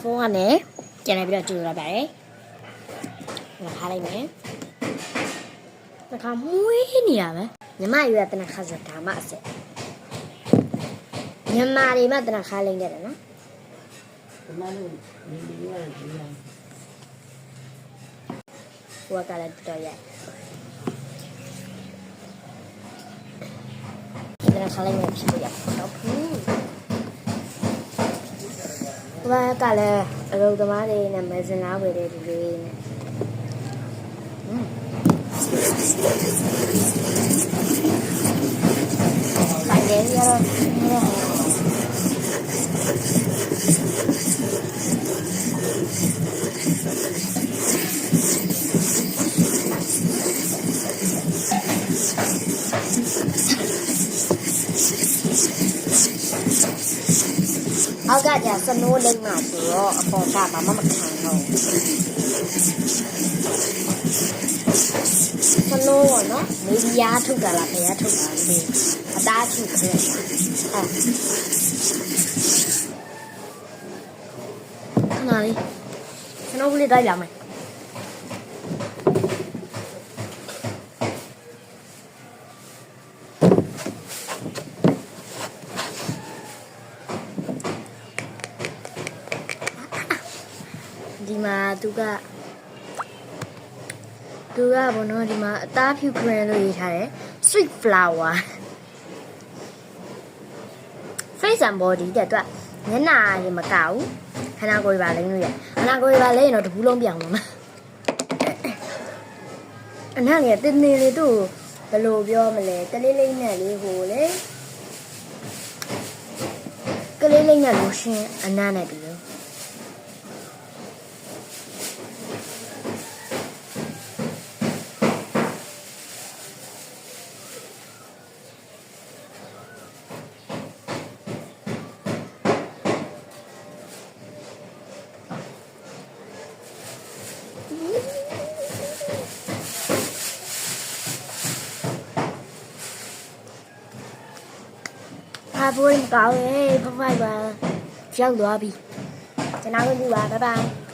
phone ကနေကျန်နေပြီးတော့ကြိုရပါတယ်ငါထားလိုက်မယ်နှခါမွေးနေရမယ်ညီမရွယ်တနခါစဒါမှအစ်မြန်မာတွေမှတနခါလိမ့်ခဲ့တယ်နော်ဒီမှာလို့ဒီလိုရတယ်ဒီလိုဟိုကလည်းတော်ရတနခါလိမ့်မယ်ဖြစ်ရတော့ဘူးဘာကလည်းအလုပ်သမားတွေနဲ့မစင်လားဝယ်တဲ့ဒီလေးနဲ့ဆိုင်ရရတော့အောက်ကကျစနိုးလိမ့်မှာဆိုတော့အပေါ်ကဘာမှမခံတော့စနိုးပေါ့နော်မေဒီယာထုတ်တာလားဘယ်ရထုတ်တာလဲအသားထုတ်တယ်စနိုးလေးတိုက်လာမယ်ဒီမှာသူကဘောနော်ဒီမှာအသားဖြူခရင်လို့ရေးထားတယ် sweet flower face and body တဲ့သူကမျက်နှာရေမကဘူးခန္ဓာကိုယ်ပါလိမ့်လို့ရခန္ဓာကိုယ်ပါလိမ့်ရင်တော့တပူးလုံးပြောင်းမှာအနံ့လေးတင်းနေလေးသူ့ဘယ်လိုပြောမလဲတလေးလေးနဲ့လေးဟိုလေကလေးလေးနဲ့လို့ရှင်အနံ့နဲ့တူလို့ဘိုးကောင်းရေဖဖိုက်ပါရောက်သွားပြီကျွန်တော်တို့က拜拜